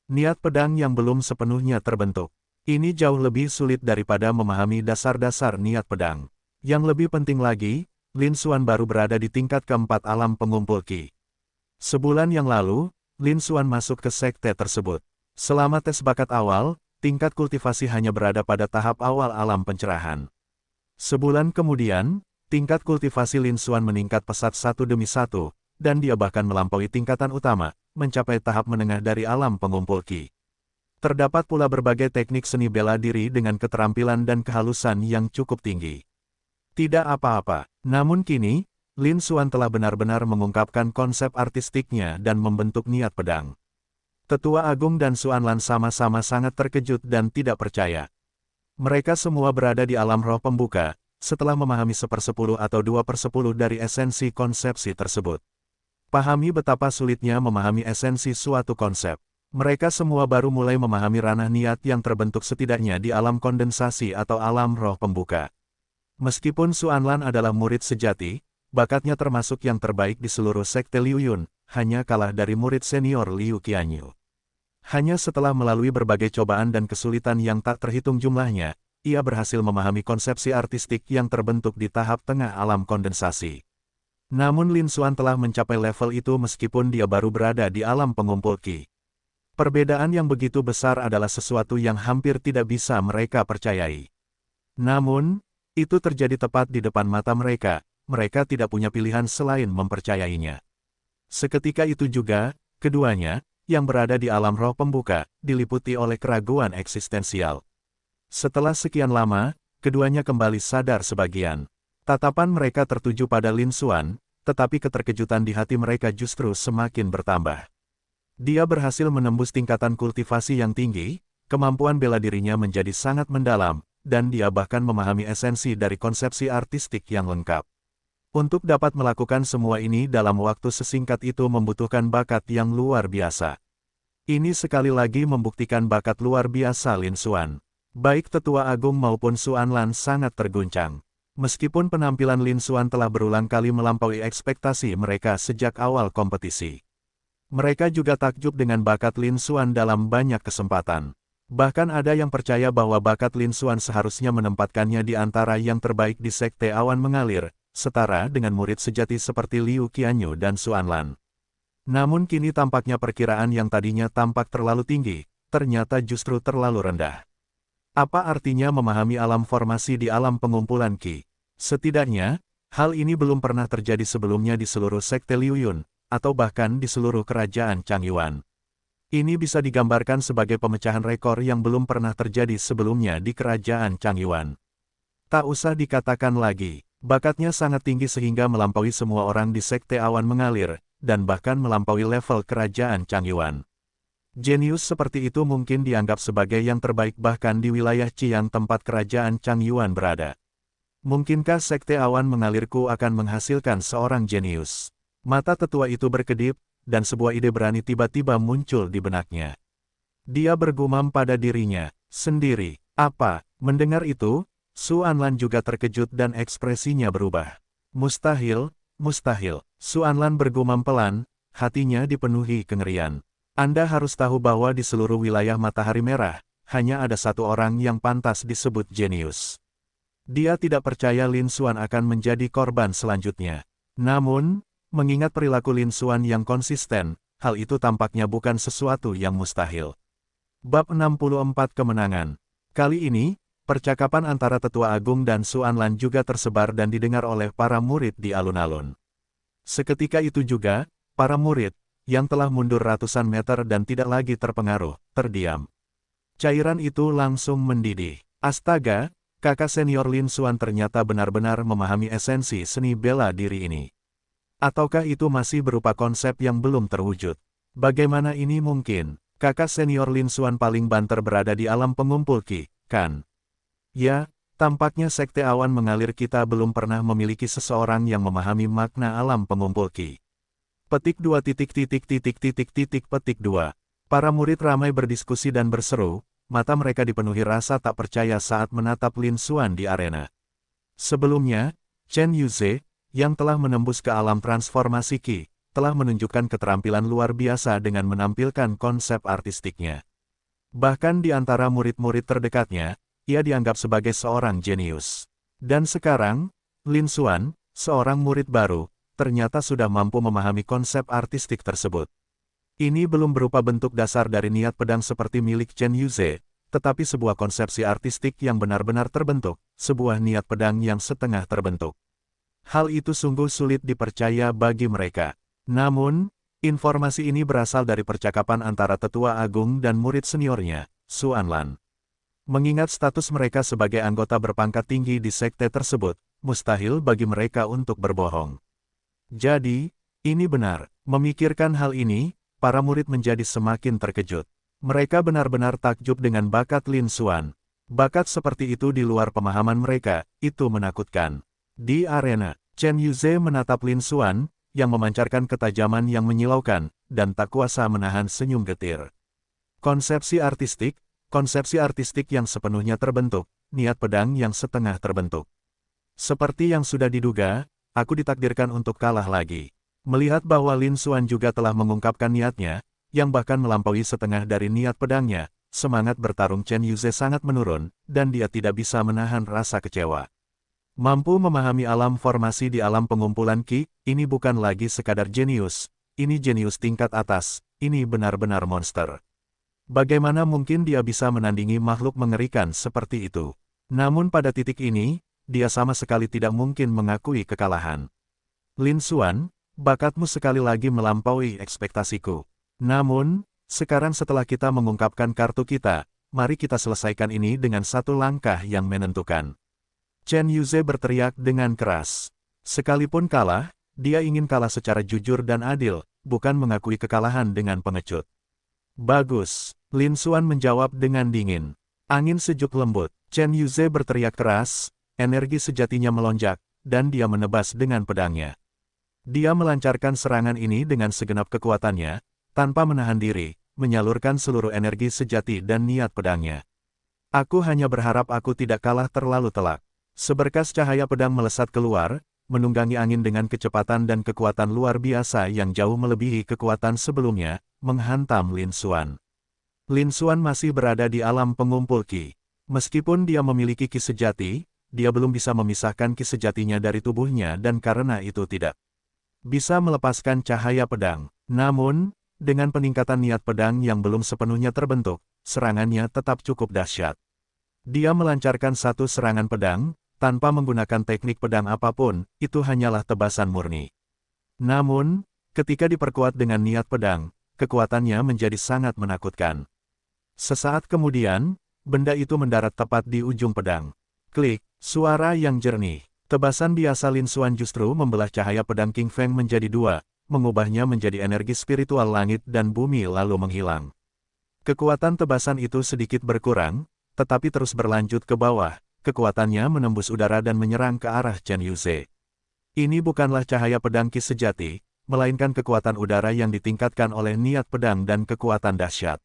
Niat pedang yang belum sepenuhnya terbentuk. Ini jauh lebih sulit daripada memahami dasar-dasar niat pedang. Yang lebih penting lagi, Lin Xuan baru berada di tingkat keempat alam pengumpul Qi. Sebulan yang lalu, Lin Xuan masuk ke sekte tersebut. Selama tes bakat awal, tingkat kultivasi hanya berada pada tahap awal alam pencerahan. Sebulan kemudian, tingkat kultivasi Lin Xuan meningkat pesat satu demi satu, dan dia bahkan melampaui tingkatan utama, mencapai tahap menengah dari alam pengumpul Qi. Terdapat pula berbagai teknik seni bela diri dengan keterampilan dan kehalusan yang cukup tinggi. Tidak apa-apa, namun kini, Lin Xuan telah benar-benar mengungkapkan konsep artistiknya dan membentuk niat pedang. Tetua Agung dan Xuanlan sama-sama sangat terkejut dan tidak percaya. Mereka semua berada di alam roh pembuka, setelah memahami 1/10 atau 2/10 dari esensi konsepsi tersebut. Pahami betapa sulitnya memahami esensi suatu konsep. Mereka semua baru mulai memahami ranah niat yang terbentuk setidaknya di alam kondensasi atau alam roh pembuka. Meskipun Xuanlan adalah murid sejati, bakatnya termasuk yang terbaik di seluruh sekte Liu Yun, hanya kalah dari murid senior Liu Qianyu. Hanya setelah melalui berbagai cobaan dan kesulitan yang tak terhitung jumlahnya, ia berhasil memahami konsepsi artistik yang terbentuk di tahap tengah alam kondensasi. Namun Lin Xuan telah mencapai level itu meskipun dia baru berada di alam pengumpul Qi. Perbedaan yang begitu besar adalah sesuatu yang hampir tidak bisa mereka percayai. Namun, itu terjadi tepat di depan mata mereka, mereka tidak punya pilihan selain mempercayainya. Seketika itu juga, keduanya, yang berada di alam roh pembuka, diliputi oleh keraguan eksistensial. Setelah sekian lama, keduanya kembali sadar sebagian. Tatapan mereka tertuju pada Lin Xuan, tetapi keterkejutan di hati mereka justru semakin bertambah. Dia berhasil menembus tingkatan kultivasi yang tinggi, kemampuan bela dirinya menjadi sangat mendalam, dan dia bahkan memahami esensi dari konsepsi artistik yang lengkap. Untuk dapat melakukan semua ini dalam waktu sesingkat itu membutuhkan bakat yang luar biasa. Ini sekali lagi membuktikan bakat luar biasa Lin Xuan. Baik Tetua Agung maupun Xuanlan sangat terguncang. Meskipun penampilan Lin Xuan telah berulang kali melampaui ekspektasi mereka sejak awal kompetisi. Mereka juga takjub dengan bakat Lin Xuan dalam banyak kesempatan. Bahkan ada yang percaya bahwa bakat Lin Xuan seharusnya menempatkannya di antara yang terbaik di sekte awan mengalir, setara dengan murid sejati seperti Liu Qianyu dan Xuanlan. Namun kini tampaknya perkiraan yang tadinya tampak terlalu tinggi, ternyata justru terlalu rendah. Apa artinya memahami alam formasi di alam pengumpulan Qi? Setidaknya, hal ini belum pernah terjadi sebelumnya di seluruh sekte Liu Yun, atau bahkan di seluruh kerajaan Changyuan. Ini bisa digambarkan sebagai pemecahan rekor yang belum pernah terjadi sebelumnya di kerajaan Changyuan. Tak usah dikatakan lagi, bakatnya sangat tinggi sehingga melampaui semua orang di sekte awan mengalir, dan bahkan melampaui level kerajaan Changyuan. Jenius seperti itu mungkin dianggap sebagai yang terbaik bahkan di wilayah Qian tempat kerajaan Changyuan berada. Mungkinkah sekte awan mengalirku akan menghasilkan seorang jenius? Mata tetua itu berkedip, dan sebuah ide berani tiba-tiba muncul di benaknya. Dia bergumam pada dirinya sendiri. Apa? Mendengar itu, Xuanlan juga terkejut dan ekspresinya berubah. Mustahil, mustahil. Xuanlan bergumam pelan, hatinya dipenuhi kengerian. Anda harus tahu bahwa di seluruh wilayah Matahari Merah, hanya ada satu orang yang pantas disebut jenius. Dia tidak percaya Lin Xuan akan menjadi korban selanjutnya. Namun, mengingat perilaku Lin Xuan yang konsisten, hal itu tampaknya bukan sesuatu yang mustahil. Bab 64 Kemenangan. Kali ini, percakapan antara Tetua Agung dan Xuanlan juga tersebar dan didengar oleh para murid di alun-alun. Seketika itu juga, para murid, yang telah mundur ratusan meter dan tidak lagi terpengaruh, terdiam. Cairan itu langsung mendidih. Astaga, kakak senior Lin Xuan ternyata benar-benar memahami esensi seni bela diri ini. Ataukah itu masih berupa konsep yang belum terwujud? Bagaimana ini mungkin? Kakak senior Lin Xuan paling banter berada di alam pengumpul Qi, kan? Ya, tampaknya sekte awan mengalir kita belum pernah memiliki seseorang yang memahami makna alam pengumpul Qi. Petik 2 petik 2. Para murid ramai berdiskusi dan berseru, mata mereka dipenuhi rasa tak percaya saat menatap Lin Xuan di arena. Sebelumnya, Chen Yuze, yang telah menembus ke alam transformasi Qi, telah menunjukkan keterampilan luar biasa dengan menampilkan konsep artistiknya. Bahkan di antara murid-murid terdekatnya, ia dianggap sebagai seorang jenius. Dan sekarang, Lin Xuan, seorang murid baru, ternyata sudah mampu memahami konsep artistik tersebut. Ini belum berupa bentuk dasar dari niat pedang seperti milik Chen Yuze, tetapi sebuah konsepsi artistik yang benar-benar terbentuk, sebuah niat pedang yang setengah terbentuk. Hal itu sungguh sulit dipercaya bagi mereka. Namun, informasi ini berasal dari percakapan antara tetua agung dan murid seniornya, Xuan Lan. Mengingat status mereka sebagai anggota berpangkat tinggi di sekte tersebut, mustahil bagi mereka untuk berbohong. Jadi, ini benar. Memikirkan hal ini, para murid menjadi semakin terkejut. Mereka benar-benar takjub dengan bakat Lin Xuan. Bakat seperti itu di luar pemahaman mereka, itu menakutkan. Di arena, Chen Yuze menatap Lin Xuan, yang memancarkan ketajaman yang menyilaukan, dan tak kuasa menahan senyum getir. Konsepsi artistik yang sepenuhnya terbentuk, niat pedang yang setengah terbentuk. Seperti yang sudah diduga, aku ditakdirkan untuk kalah lagi. Melihat bahwa Lin Xuan juga telah mengungkapkan niatnya, yang bahkan melampaui setengah dari niat pedangnya, semangat bertarung Chen Yuze sangat menurun, dan dia tidak bisa menahan rasa kecewa. Mampu memahami alam formasi di alam pengumpulan Qi, ini bukan lagi sekadar jenius, ini jenius tingkat atas, ini benar-benar monster. Bagaimana mungkin dia bisa menandingi makhluk mengerikan seperti itu? Namun pada titik ini, dia sama sekali tidak mungkin mengakui kekalahan. Lin Xuan, bakatmu sekali lagi melampaui ekspektasiku. Namun, sekarang setelah kita mengungkapkan kartu kita, mari kita selesaikan ini dengan satu langkah yang menentukan. Chen Yuze berteriak dengan keras. Sekalipun kalah, dia ingin kalah secara jujur dan adil, bukan mengakui kekalahan dengan pengecut. Bagus, Lin Xuan menjawab dengan dingin. Angin sejuk lembut. Chen Yuze berteriak keras, energi sejatinya melonjak, dan dia menebas dengan pedangnya. Dia melancarkan serangan ini dengan segenap kekuatannya, tanpa menahan diri, menyalurkan seluruh energi sejati dan niat pedangnya. Aku hanya berharap aku tidak kalah terlalu telak. Seberkas cahaya pedang melesat keluar, menunggangi angin dengan kecepatan dan kekuatan luar biasa yang jauh melebihi kekuatan sebelumnya, menghantam Lin Xuan. Lin Xuan masih berada di alam pengumpul Qi. Meskipun dia memiliki Qi sejati, dia belum bisa memisahkan Qi sejatinya dari tubuhnya dan karena itu tidak bisa melepaskan cahaya pedang. Namun, dengan peningkatan niat pedang yang belum sepenuhnya terbentuk, serangannya tetap cukup dahsyat. Dia melancarkan satu serangan pedang, tanpa menggunakan teknik pedang apapun, itu hanyalah tebasan murni. Namun, ketika diperkuat dengan niat pedang, kekuatannya menjadi sangat menakutkan. Sesaat kemudian, benda itu mendarat tepat di ujung pedang. Klik, suara yang jernih. Tebasan biasa Lin Xuan justru membelah cahaya pedang King Feng menjadi dua, mengubahnya menjadi energi spiritual langit dan bumi lalu menghilang. Kekuatan tebasan itu sedikit berkurang, tetapi terus berlanjut ke bawah, kekuatannya menembus udara dan menyerang ke arah Chen Yuze. Ini bukanlah cahaya pedang Qi sejati, melainkan kekuatan udara yang ditingkatkan oleh niat pedang dan kekuatan dahsyat.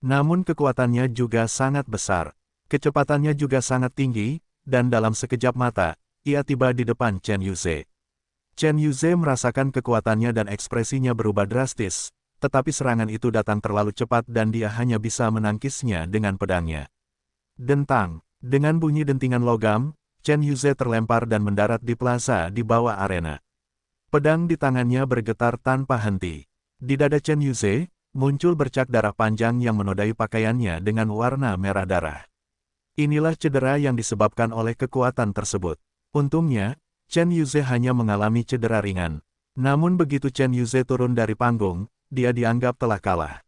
Namun kekuatannya juga sangat besar, kecepatannya juga sangat tinggi, dan dalam sekejap mata, ia tiba di depan Chen Yuze. Chen Yuze merasakan kekuatannya dan ekspresinya berubah drastis, tetapi serangan itu datang terlalu cepat dan dia hanya bisa menangkisnya dengan pedangnya. Dentang, dengan bunyi dentingan logam, Chen Yuze terlempar dan mendarat di plaza di bawah arena. Pedang di tangannya bergetar tanpa henti. Di dada Chen Yuze, muncul bercak darah panjang yang menodai pakaiannya dengan warna merah darah. Inilah cedera yang disebabkan oleh kekuatan tersebut. Untungnya, Chen Yuze hanya mengalami cedera ringan. Namun begitu Chen Yuze turun dari panggung, dia dianggap telah kalah.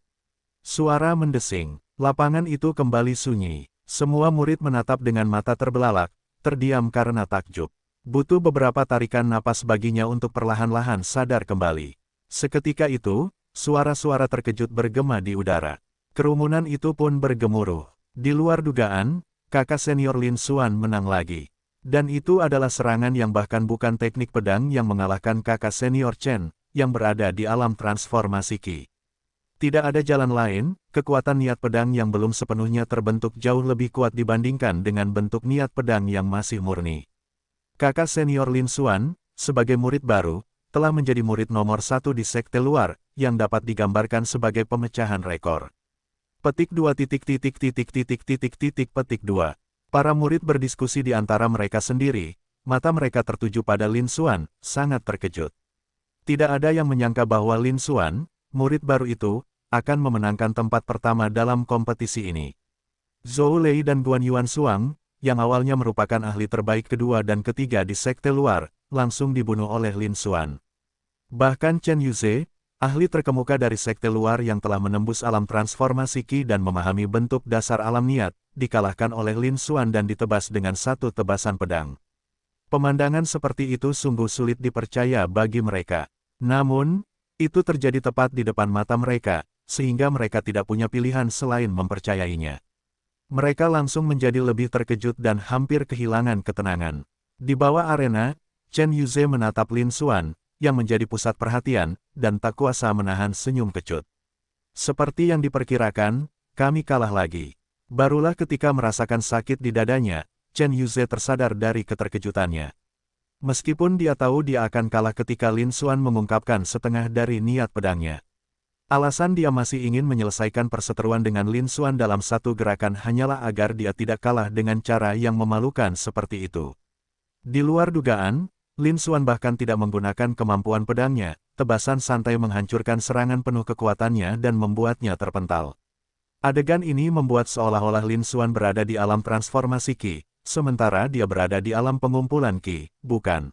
Suara mendesing. Lapangan itu kembali sunyi. Semua murid menatap dengan mata terbelalak, terdiam karena takjub. Butuh beberapa tarikan napas baginya untuk perlahan-lahan sadar kembali. Seketika itu, suara-suara terkejut bergema di udara. Kerumunan itu pun bergemuruh. Di luar dugaan, kakak senior Lin Xuan menang lagi. Dan itu adalah serangan yang bahkan bukan teknik pedang yang mengalahkan kakak senior Chen, yang berada di alam transformasi Qi. Tidak ada jalan lain, kekuatan niat pedang yang belum sepenuhnya terbentuk jauh lebih kuat dibandingkan dengan bentuk niat pedang yang masih murni. Kakak senior Lin Xuan, sebagai murid baru, telah menjadi murid nomor 1 di sekte luar, yang dapat digambarkan sebagai pemecahan rekor. Petik 2 petik 2. Para murid berdiskusi di antara mereka sendiri, mata mereka tertuju pada Lin Xuan, sangat terkejut. Tidak ada yang menyangka bahwa Lin Xuan, murid baru itu, akan memenangkan tempat pertama dalam kompetisi ini. Zhou Lei dan Guan Yuan Xuang, yang awalnya merupakan ahli terbaik kedua dan ketiga di sekte luar, langsung dibunuh oleh Lin Xuan. Bahkan Chen Yuze, ahli terkemuka dari sekte luar yang telah menembus alam transformasi Qi dan memahami bentuk dasar alam niat, dikalahkan oleh Lin Xuan dan ditebas dengan satu tebasan pedang. Pemandangan seperti itu sungguh sulit dipercaya bagi mereka. Namun, itu terjadi tepat di depan mata mereka, sehingga mereka tidak punya pilihan selain mempercayainya. Mereka langsung menjadi lebih terkejut dan hampir kehilangan ketenangan. Di bawah arena, Chen Yuze menatap Lin Xuan, yang menjadi pusat perhatian, dan tak kuasa menahan senyum kecut. Seperti yang diperkirakan, kami kalah lagi. Barulah ketika merasakan sakit di dadanya, Chen Yuze tersadar dari keterkejutannya. Meskipun dia tahu dia akan kalah ketika Lin Xuan mengungkapkan setengah dari niat pedangnya. Alasan dia masih ingin menyelesaikan perseteruan dengan Lin Xuan dalam satu gerakan hanyalah agar dia tidak kalah dengan cara yang memalukan seperti itu. Di luar dugaan, Lin Xuan bahkan tidak menggunakan kemampuan pedangnya, tebasan santai menghancurkan serangan penuh kekuatannya dan membuatnya terpental. Adegan ini membuat seolah-olah Lin Xuan berada di alam transformasi Qi, sementara dia berada di alam pengumpulan Qi, bukan.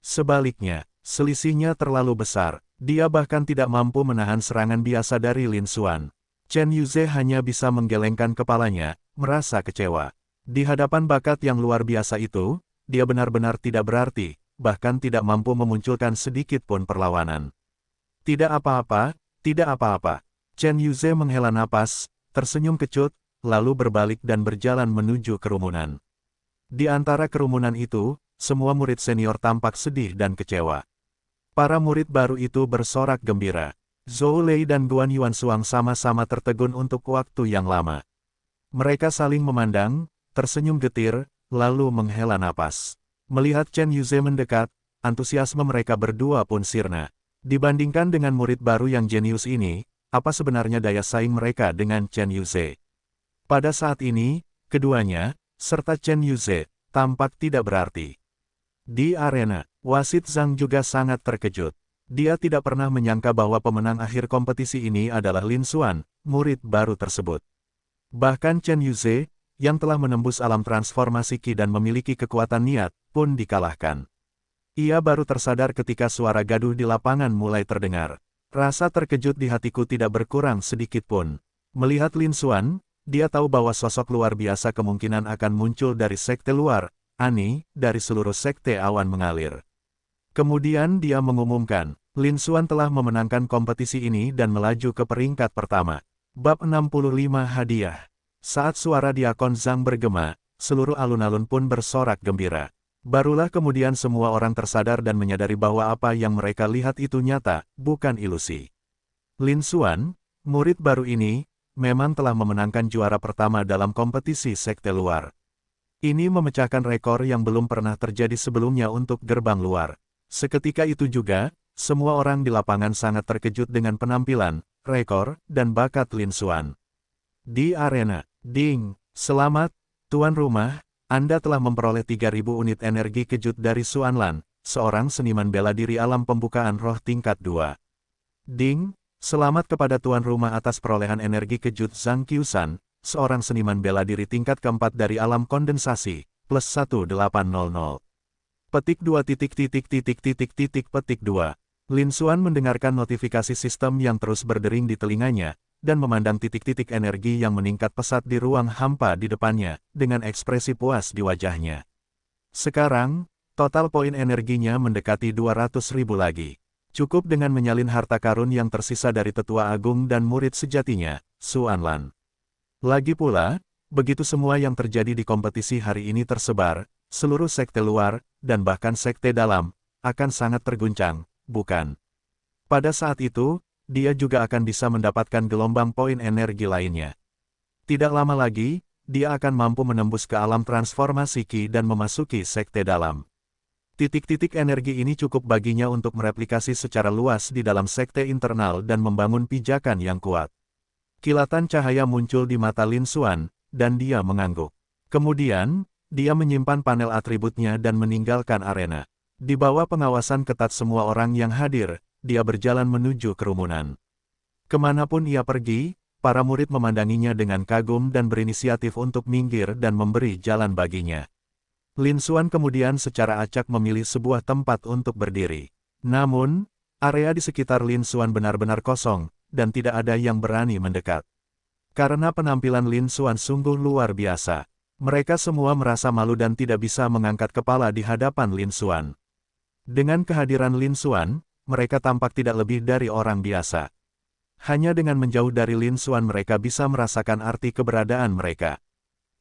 Sebaliknya, selisihnya terlalu besar, dia bahkan tidak mampu menahan serangan biasa dari Lin Xuan. Chen Yuze hanya bisa menggelengkan kepalanya, merasa kecewa. Di hadapan bakat yang luar biasa itu, dia benar-benar tidak berarti, bahkan tidak mampu memunculkan sedikit pun perlawanan. Tidak apa-apa, tidak apa-apa. Chen Yuze menghela napas, tersenyum kecut, lalu berbalik dan berjalan menuju kerumunan. Di antara kerumunan itu, semua murid senior tampak sedih dan kecewa. Para murid baru itu bersorak gembira. Zhou Lei dan Guan Yuan Xuang sama-sama tertegun untuk waktu yang lama. Mereka saling memandang, tersenyum getir, lalu menghela napas. Melihat Chen Yuze mendekat, antusiasme mereka berdua pun sirna. Dibandingkan dengan murid baru yang jenius ini, apa sebenarnya daya saing mereka dengan Chen Yuze? Pada saat ini, keduanya, serta Chen Yuze, tampak tidak berarti. Di arena, wasit Zhang juga sangat terkejut. Dia tidak pernah menyangka bahwa pemenang akhir kompetisi ini adalah Lin Xuan, murid baru tersebut. Bahkan Chen Yuze, yang telah menembus alam transformasi Qi dan memiliki kekuatan niat, pun dikalahkan. Ia baru tersadar ketika suara gaduh di lapangan mulai terdengar. Rasa terkejut di hatiku tidak berkurang sedikit pun. Melihat Lin Xuan, dia tahu bahwa sosok luar biasa kemungkinan akan muncul dari sekte luar, ani, dari seluruh sekte awan mengalir. Kemudian dia mengumumkan, Lin Xuan telah memenangkan kompetisi ini dan melaju ke peringkat pertama. Bab 65 Hadiah. Saat suara diakon Zhang bergema, seluruh alun-alun pun bersorak gembira. Barulah kemudian semua orang tersadar dan menyadari bahwa apa yang mereka lihat itu nyata, bukan ilusi. Lin Xuan, murid baru ini, memang telah memenangkan juara pertama dalam kompetisi sekte luar. Ini memecahkan rekor yang belum pernah terjadi sebelumnya untuk gerbang luar. Seketika itu juga, semua orang di lapangan sangat terkejut dengan penampilan, rekor, dan bakat Lin Xuan. Di arena, ding, selamat, tuan rumah, Anda telah memperoleh 3.000 unit energi kejut dari Xuan Lan, seorang seniman bela diri alam pembukaan roh tingkat 2. Ding, selamat kepada tuan rumah atas perolehan energi kejut Zhang Qiusan, seorang seniman bela diri tingkat keempat dari alam kondensasi, plus 1800. Petik 2 petik 2. Lin Xuan mendengarkan notifikasi sistem yang terus berdering di telinganya, dan memandang titik-titik energi yang meningkat pesat di ruang hampa di depannya, dengan ekspresi puas di wajahnya. Sekarang, total poin energinya mendekati 200.000 lagi. Cukup dengan menyalin harta karun yang tersisa dari tetua agung dan murid sejatinya, Xuan Lan. Lagi pula, begitu semua yang terjadi di kompetisi hari ini tersebar, seluruh sekte luar, dan bahkan sekte dalam, akan sangat terguncang, bukan? Pada saat itu, dia juga akan bisa mendapatkan gelombang poin energi lainnya. Tidak lama lagi, dia akan mampu menembus ke alam transformasi Qi dan memasuki sekte dalam. Titik-titik energi ini cukup baginya untuk mereplikasi secara luas di dalam sekte internal dan membangun pijakan yang kuat. Kilatan cahaya muncul di mata Lin Xuan, dan dia mengangguk. Kemudian, dia menyimpan panel atributnya dan meninggalkan arena. Di bawah pengawasan ketat semua orang yang hadir, dia berjalan menuju kerumunan. Kemanapun ia pergi, para murid memandanginya dengan kagum dan berinisiatif untuk minggir dan memberi jalan baginya. Lin Xuan kemudian secara acak memilih sebuah tempat untuk berdiri. Namun, area di sekitar Lin Xuan benar-benar kosong, dan tidak ada yang berani mendekat. Karena penampilan Lin Xuan sungguh luar biasa, mereka semua merasa malu dan tidak bisa mengangkat kepala di hadapan Lin Xuan. Dengan kehadiran Lin Xuan, mereka tampak tidak lebih dari orang biasa. Hanya dengan menjauh dari Lin Xuan mereka bisa merasakan arti keberadaan mereka.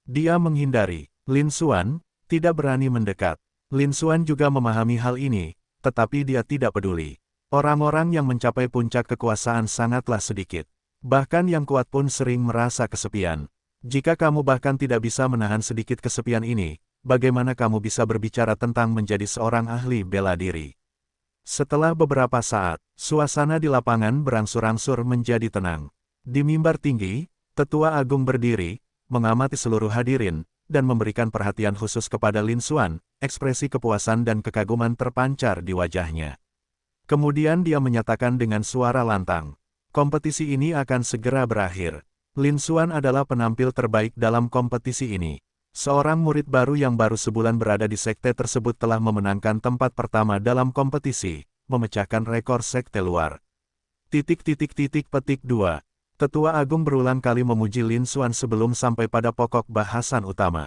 Dia menghindari Lin Xuan, tidak berani mendekat. Lin Xuan juga memahami hal ini, tetapi dia tidak peduli. Orang-orang yang mencapai puncak kekuasaan sangatlah sedikit. Bahkan yang kuat pun sering merasa kesepian. Jika kamu bahkan tidak bisa menahan sedikit kesepian ini, bagaimana kamu bisa berbicara tentang menjadi seorang ahli bela diri? Setelah beberapa saat, suasana di lapangan berangsur-angsur menjadi tenang. Di mimbar tinggi, Tetua Agung berdiri, mengamati seluruh hadirin, dan memberikan perhatian khusus kepada Lin Xuan, ekspresi kepuasan dan kekaguman terpancar di wajahnya. Kemudian dia menyatakan dengan suara lantang, kompetisi ini akan segera berakhir. Lin Xuan adalah penampil terbaik dalam kompetisi ini. Seorang murid baru yang baru sebulan berada di sekte tersebut telah memenangkan tempat pertama dalam kompetisi, memecahkan rekor sekte luar. Petik 2. Tetua Agung berulang kali memuji Lin Xuan sebelum sampai pada pokok bahasan utama.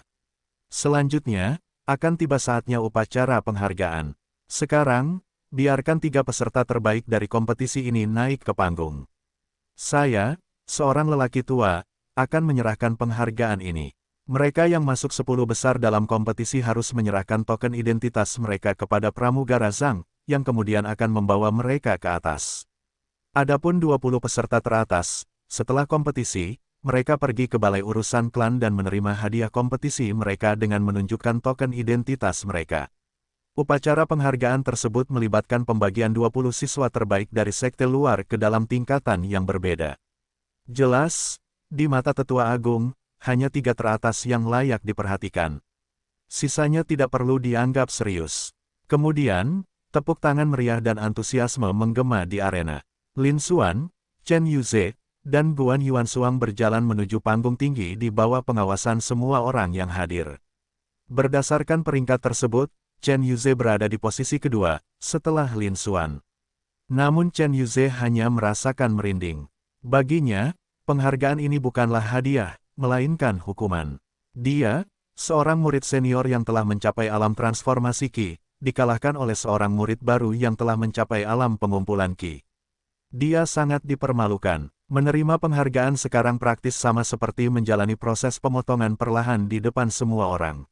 Selanjutnya, akan tiba saatnya upacara penghargaan. Sekarang, biarkan 3 peserta terbaik dari kompetisi ini naik ke panggung. Saya, seorang lelaki tua, akan menyerahkan penghargaan ini. Mereka yang masuk 10 besar dalam kompetisi harus menyerahkan token identitas mereka kepada pramugara Zhang, yang kemudian akan membawa mereka ke atas. Adapun 20 peserta teratas, setelah kompetisi, mereka pergi ke balai urusan klan dan menerima hadiah kompetisi mereka dengan menunjukkan token identitas mereka. Upacara penghargaan tersebut melibatkan pembagian 20 siswa terbaik dari sekte luar ke dalam tingkatan yang berbeda. Jelas, di mata Tetua Agung, hanya 3 teratas yang layak diperhatikan. Sisanya tidak perlu dianggap serius. Kemudian, tepuk tangan meriah dan antusiasme menggema di arena. Lin Xuan, Chen Yuze, dan Guan Yuansuang berjalan menuju panggung tinggi di bawah pengawasan semua orang yang hadir. Berdasarkan peringkat tersebut, Chen Yuze berada di posisi kedua, setelah Lin Xuan. Namun Chen Yuze hanya merasakan merinding. Baginya, penghargaan ini bukanlah hadiah, melainkan hukuman. Dia, seorang murid senior yang telah mencapai alam transformasi Qi, dikalahkan oleh seorang murid baru yang telah mencapai alam pengumpulan Qi. Dia sangat dipermalukan. Menerima penghargaan sekarang praktis sama seperti menjalani proses pemotongan perlahan di depan semua orang.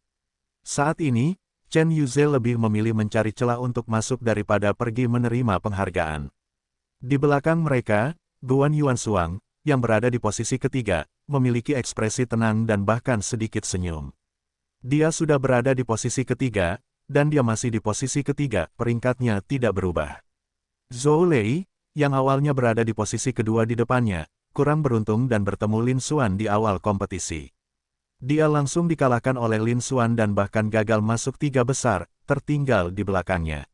Saat ini, Chen Yuze lebih memilih mencari celah untuk masuk daripada pergi menerima penghargaan. Di belakang mereka, Guan Yuansuang, yang berada di posisi ketiga, memiliki ekspresi tenang dan bahkan sedikit senyum. Dia sudah berada di posisi ketiga, dan dia masih di posisi ketiga, peringkatnya tidak berubah. Zhou Lei, yang awalnya berada di posisi kedua di depannya, kurang beruntung dan bertemu Lin Xuan di awal kompetisi. Dia langsung dikalahkan oleh Lin Xuan dan bahkan gagal masuk 3 besar, tertinggal di belakangnya.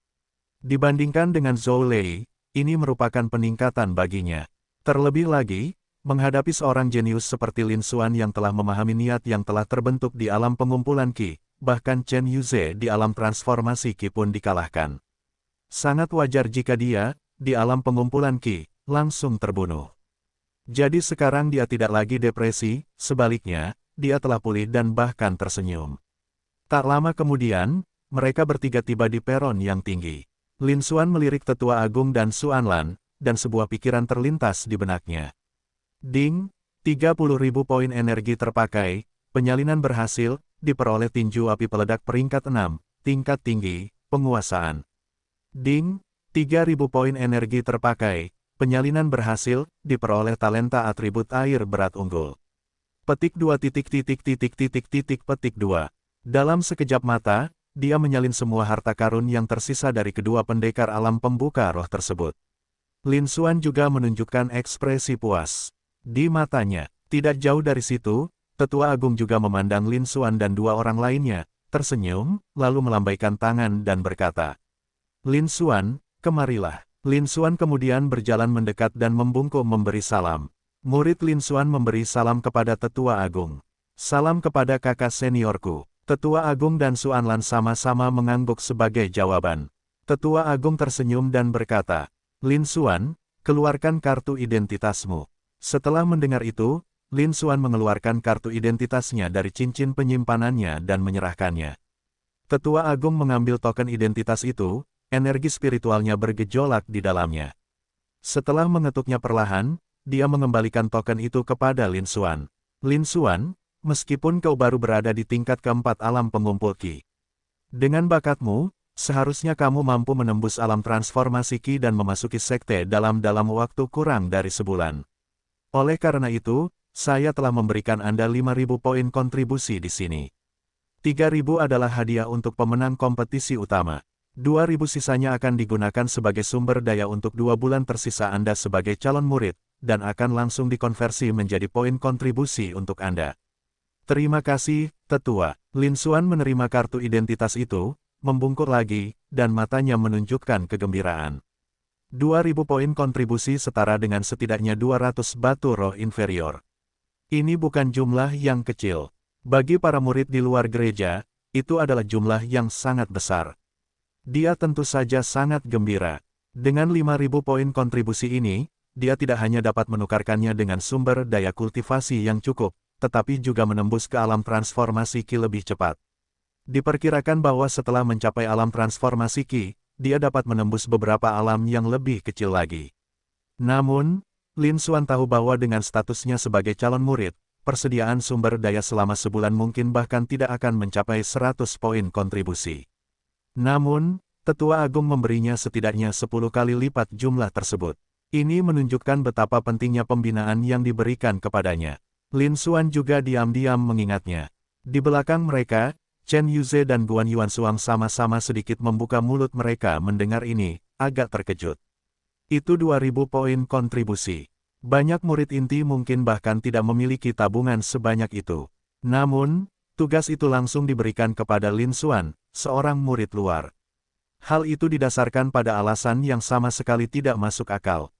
Dibandingkan dengan Zhou Lei, ini merupakan peningkatan baginya. Terlebih lagi, menghadapi seorang jenius seperti Lin Xuan yang telah memahami niat yang telah terbentuk di alam pengumpulan Qi, bahkan Chen Yuze di alam transformasi Qi pun dikalahkan. Sangat wajar jika dia, di alam pengumpulan Qi, langsung terbunuh. Jadi sekarang dia tidak lagi depresi, sebaliknya, dia telah pulih dan bahkan tersenyum. Tak lama kemudian, mereka bertiga tiba di peron yang tinggi. Lin Xuan melirik Tetua Agung dan Xuan Lan, dan sebuah pikiran terlintas di benaknya. Ding, 30.000 poin energi terpakai, penyalinan berhasil, diperoleh tinju api peledak peringkat 6, tingkat tinggi, penguasaan. Ding, 3.000 poin energi terpakai, Penyalinan berhasil, diperoleh talenta atribut air berat unggul. Petik 2 petik 2. Dalam sekejap mata, dia menyalin semua harta karun yang tersisa dari kedua pendekar alam pembuka roh tersebut. Lin Xuan juga menunjukkan ekspresi puas di matanya. Tidak jauh dari situ, Tetua Agung juga memandang Lin Xuan dan dua orang lainnya, tersenyum, lalu melambaikan tangan dan berkata, "Lin Xuan, kemarilah." Lin Xuan kemudian berjalan mendekat dan membungkuk memberi salam. Murid Lin Xuan memberi salam kepada Tetua Agung. "Salam kepada kakak seniorku." Tetua Agung dan Xuanlan sama-sama mengangguk sebagai jawaban. Tetua Agung tersenyum dan berkata, "Lin Xuan, keluarkan kartu identitasmu." Setelah mendengar itu, Lin Xuan mengeluarkan kartu identitasnya dari cincin penyimpanannya dan menyerahkannya. Tetua Agung mengambil token identitas itu, energi spiritualnya bergejolak di dalamnya. Setelah mengetuknya perlahan, dia mengembalikan token itu kepada Lin Xuan. "Lin Xuan, meskipun kau baru berada di tingkat keempat alam pengumpul Qi, dengan bakatmu, seharusnya kamu mampu menembus alam transformasi Qi dan memasuki sekte dalam waktu kurang dari sebulan. Oleh karena itu, saya telah memberikan Anda 5.000 poin kontribusi di sini. 3.000 adalah hadiah untuk pemenang kompetisi utama. 2.000 sisanya akan digunakan sebagai sumber daya untuk 2 bulan tersisa Anda sebagai calon murid, dan akan langsung dikonversi menjadi poin kontribusi untuk Anda." "Terima kasih, Tetua." Lin Xuan menerima kartu identitas itu, membungkuk lagi, dan matanya menunjukkan kegembiraan. 2.000 poin kontribusi setara dengan setidaknya 200 batu roh inferior. Ini bukan jumlah yang kecil. Bagi para murid di luar gereja, itu adalah jumlah yang sangat besar. Dia tentu saja sangat gembira. Dengan 5.000 poin kontribusi ini, dia tidak hanya dapat menukarkannya dengan sumber daya kultivasi yang cukup, tetapi juga menembus ke alam transformasi Qi lebih cepat. Diperkirakan bahwa setelah mencapai alam transformasi Qi, dia dapat menembus beberapa alam yang lebih kecil lagi. Namun, Lin Xuan tahu bahwa dengan statusnya sebagai calon murid, persediaan sumber daya selama sebulan mungkin bahkan tidak akan mencapai 100 poin kontribusi. Namun, Tetua Agung memberinya setidaknya 10 kali lipat jumlah tersebut. Ini menunjukkan betapa pentingnya pembinaan yang diberikan kepadanya. Lin Xuan juga diam-diam mengingatnya. Di belakang mereka, Chen Yuze dan Guan Yuansuang sama-sama sedikit membuka mulut mereka mendengar ini, agak terkejut. Itu 2.000 poin kontribusi. Banyak murid inti mungkin bahkan tidak memiliki tabungan sebanyak itu. Namun, tugas itu langsung diberikan kepada Lin Xuan, seorang murid luar. Hal itu didasarkan pada alasan yang sama sekali tidak masuk akal.